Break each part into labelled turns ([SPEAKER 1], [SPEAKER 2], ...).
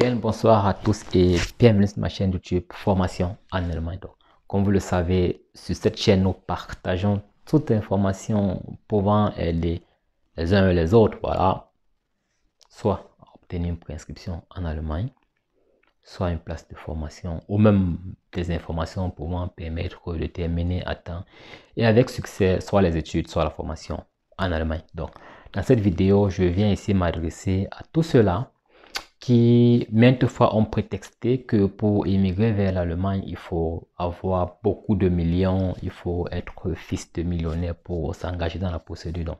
[SPEAKER 1] Bien, bonsoir à tous et bienvenue sur ma chaîne YouTube Formation en Allemagne. Donc, comme vous le savez, sur cette chaîne, nous partageons toute information pouvant aider les uns et les autres. Voilà, soit à obtenir une préinscription en Allemagne, soit une place de formation ou même des informations pouvant permettre de terminer à temps et avec succès soit les études, soit la formation en Allemagne. Donc, dans cette vidéo, je viens ici m'adresser à tous ceux-là qui maintes fois ont prétexté que pour immigrer vers l'Allemagne, il faut avoir beaucoup de millions, il faut être fils de millionnaire pour s'engager dans la procédure. Donc,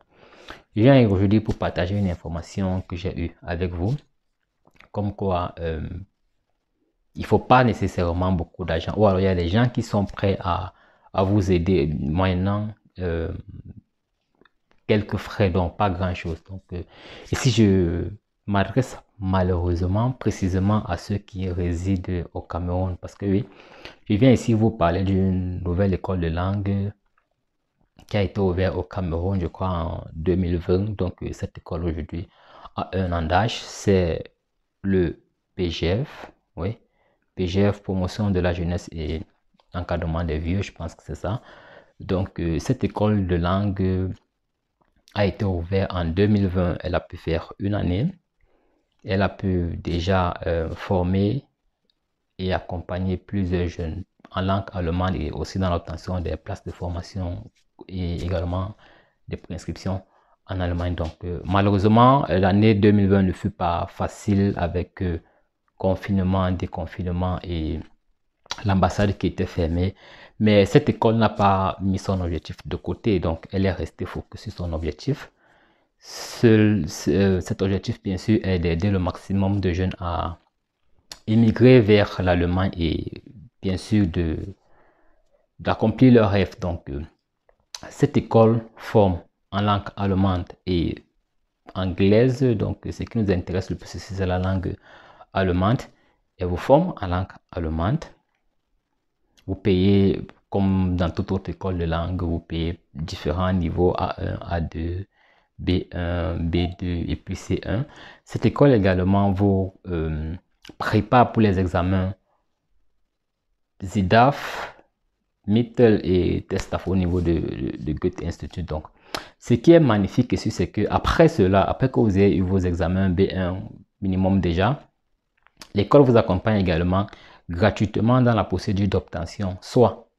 [SPEAKER 1] je viens aujourd'hui pour partager une information que j'ai eue avec vous, comme quoi il ne faut pas nécessairement beaucoup d'argent, ou alors il y a des gens qui sont prêts à vous aider moyennant quelques frais, donc pas grand chose. Donc, ici je m'adresse malheureusement précisément à ceux qui résident au Cameroun, parce que oui, je viens ici vous parler d'une nouvelle école de langue qui a été ouverte au Cameroun, je crois en 2020. Donc cette école aujourd'hui a un an d'âge, c'est le PGF, oui, PGF, promotion de la jeunesse et encadrement des vieux, je pense que c'est ça. Donc cette école de langue a été ouverte en 2020, elle a pu faire une année. Elle a pu déjà former et accompagner plusieurs jeunes en langue allemande et aussi dans l'obtention des places de formation et également des préinscriptions en Allemagne. Donc malheureusement, l'année 2020 ne fut pas facile avec confinement, déconfinement et l'ambassade qui était fermée. Mais cette école n'a pas mis son objectif de côté, donc elle est restée focus sur son objectif. Cet objectif, bien sûr, est d'aider le maximum de jeunes à immigrer vers l'Allemagne et bien sûr d'accomplir leurs rêves. Donc, cette école forme en langue allemande et anglaise. Donc, ce qui nous intéresse le plus, c'est la langue allemande. Elle vous forme en langue allemande. Vous payez, comme dans toute autre école de langue, vous payez différents niveaux A1, A2, B1, B2 et puis C1. Cette école également vous prépare pour les examens ZIDAF, Mittel et TESTAF au niveau de Goethe Institut. Donc, ce qui est magnifique ici, c'est que après cela, après que vous ayez eu vos examens B1 minimum déjà, l'école vous accompagne également gratuitement dans la procédure d'obtention, soit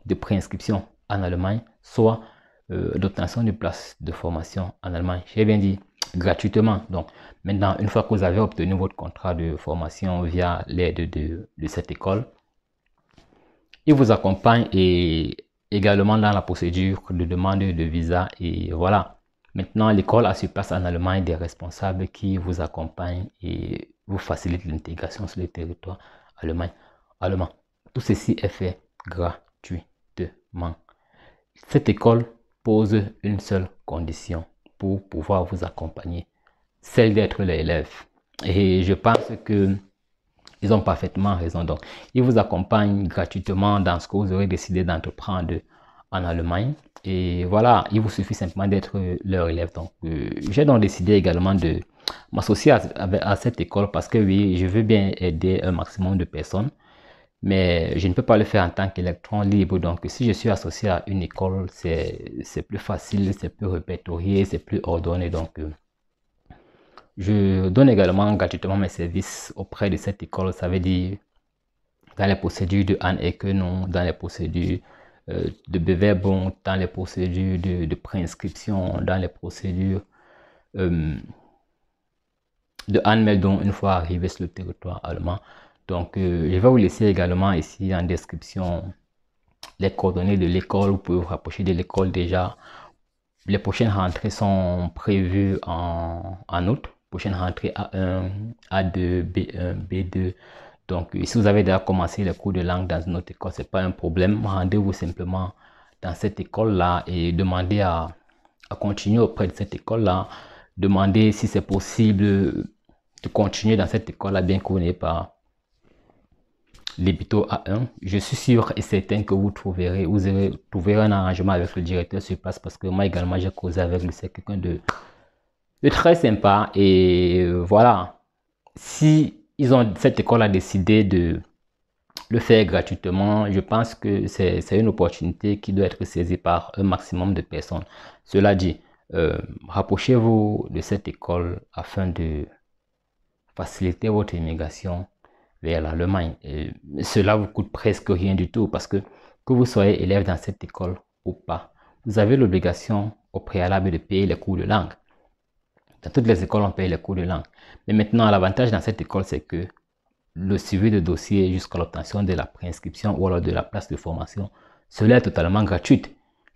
[SPEAKER 1] de préinscription en Allemagne, soit d'obtention de place de formation en Allemagne. J'ai bien dit gratuitement. Donc maintenant, une fois que vous avez obtenu votre contrat de formation via l'aide de cette école, il vous accompagne et également dans la procédure de demande de visa. Et voilà, maintenant l'école a sur place en Allemagne des responsables qui vous accompagnent et vous facilitent l'intégration sur le territoire allemand. Tout ceci est fait gratuitement. Cette école pose une seule condition pour pouvoir vous accompagner, celle d'être l'élève. Et je pense que ils ont parfaitement raison. Donc, ils vous accompagnent gratuitement dans ce que vous aurez décidé d'entreprendre en Allemagne. Et voilà, il vous suffit simplement d'être leur élève. Donc, j'ai donc décidé également de m'associer à cette école parce que oui, je veux bien aider un maximum de personnes. Mais je ne peux pas le faire en tant qu'électron libre. Donc, si je suis associé à une école, c'est plus facile, c'est plus répertorié, c'est plus ordonné. Donc, je donne également gratuitement mes services auprès de cette école. Ça veut dire dans les procédures de Anne et que non, dans les procédures de Bewerbung, dans les procédures de préinscription, dans les procédures de Anmeldung une fois arrivé sur le territoire allemand. Donc, je vais vous laisser également ici en description les coordonnées de l'école. Vous pouvez vous rapprocher de l'école déjà. Les prochaines rentrées sont prévues en août. Prochaine rentrée A1, A2, B1, B2. Donc, si vous avez déjà commencé les cours de langue dans une autre école, ce n'est pas un problème. Rendez-vous simplement dans cette école-là et demandez à continuer auprès de cette école-là. Demandez si c'est possible de continuer dans cette école-là, bien que vous n'ayez pas l'ébito A1. Je suis sûr et certain que vous trouverez un arrangement avec le directeur sur place parce que moi également j'ai causé avec lui. C'est quelqu'un de très sympa et voilà. Si cette école a décidé de le faire gratuitement. Je pense que c'est une opportunité qui doit être saisie par un maximum de personnes. Cela dit, rapprochez-vous de cette école afin de faciliter votre immigration vers l'Allemagne. Cela vous coûte presque rien du tout parce que vous soyez élève dans cette école ou pas, vous avez l'obligation au préalable de payer les cours de langue. Dans toutes les écoles, on paye les cours de langue. Mais maintenant, l'avantage dans cette école, c'est que le suivi de dossier jusqu'à l'obtention de la préinscription ou alors de la place de formation, cela est totalement gratuit.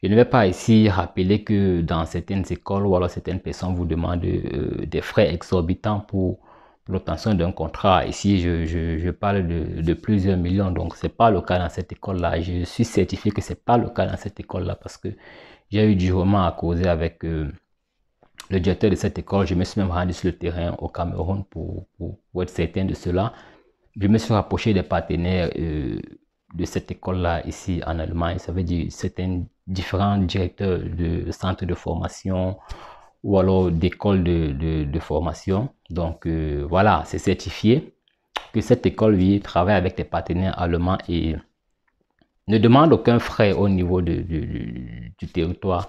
[SPEAKER 1] Je ne vais pas ici rappeler que dans certaines écoles ou alors certaines personnes vous demandent des frais exorbitants pour l'obtention d'un contrat. Ici, je parle de plusieurs millions, donc ce n'est pas le cas dans cette école-là. Je suis certifié que ce n'est pas le cas dans cette école-là parce que j'ai eu durement à causer avec le directeur de cette école. Je me suis même rendu sur le terrain au Cameroun pour être certain de cela. Je me suis rapproché des partenaires de cette école-là ici en Allemagne. Ça veut dire certains différents directeurs de centres de formation ou alors d'écoles de formation. Donc voilà, c'est certifié que cette école, lui, travaille avec des partenaires allemands et ne demande aucun frais au niveau du territoire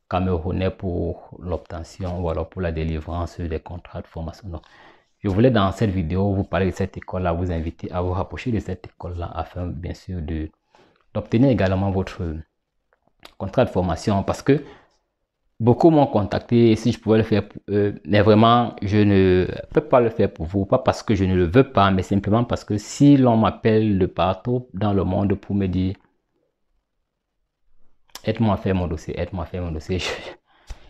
[SPEAKER 1] camerounais pour l'obtention ou alors pour la délivrance des contrats de formation. Donc, je voulais dans cette vidéo vous parler de cette école-là, vous inviter à vous rapprocher de cette école-là afin bien sûr d'obtenir également votre contrat de formation parce que beaucoup m'ont contacté si je pouvais le faire pour eux, mais vraiment je ne peux pas le faire pour vous, pas parce que je ne le veux pas, mais simplement parce que si l'on m'appelle de partout dans le monde pour me dire aide-moi à faire mon dossier, aide-moi à faire mon dossier,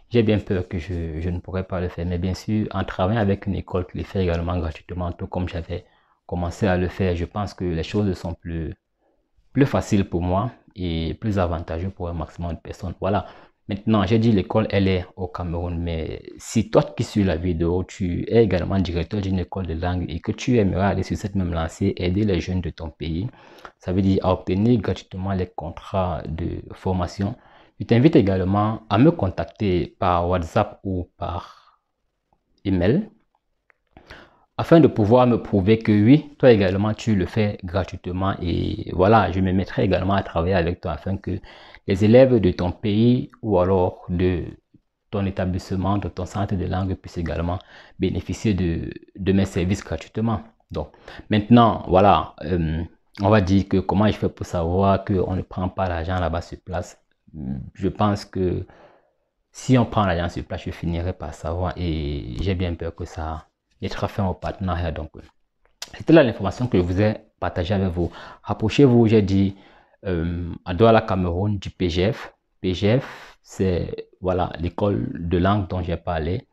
[SPEAKER 1] j'ai bien peur que je ne pourrais pas le faire. Mais bien sûr, en travaillant avec une école qui le fait également gratuitement, tout comme j'avais commencé à le faire, je pense que les choses sont plus faciles pour moi et plus avantageuses pour un maximum de personnes. Voilà. Maintenant, j'ai dit l'école, elle est au Cameroun. Mais si toi qui suis la vidéo, tu es également directeur d'une école de langue et que tu aimerais aller sur cette même lancée, aider les jeunes de ton pays, ça veut dire à obtenir gratuitement les contrats de formation. Je t'invite également à me contacter par WhatsApp ou par email afin de pouvoir me prouver que oui, toi également tu le fais gratuitement et voilà, je me mettrai également à travailler avec toi afin que les élèves de ton pays ou alors de ton établissement, de ton centre de langue puissent également bénéficier de mes services gratuitement. Donc maintenant, voilà, on va dire que comment je fais pour savoir qu'on ne prend pas l'argent là-bas sur place. Je pense que si on prend l'argent sur place, je finirai par savoir et j'ai bien peur que ça mettra fin au partenariat. Donc, c'était là l'information que je vous ai partagée avec vous. Rapprochez-vous, j'ai dit, à Douala, Cameroun, du PGF. PGF, c'est voilà l'école de langue dont j'ai parlé.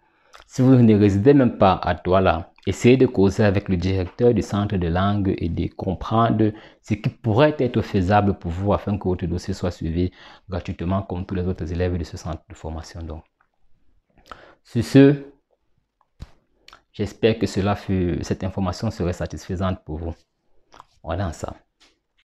[SPEAKER 1] Si vous ne résidez même pas à Douala, essayez de causer avec le directeur du centre de langue et de comprendre ce qui pourrait être faisable pour vous afin que votre dossier soit suivi gratuitement comme tous les autres élèves de ce centre de formation. Donc, sur ce, j'espère que cette information serait satisfaisante pour vous. Voilà ça.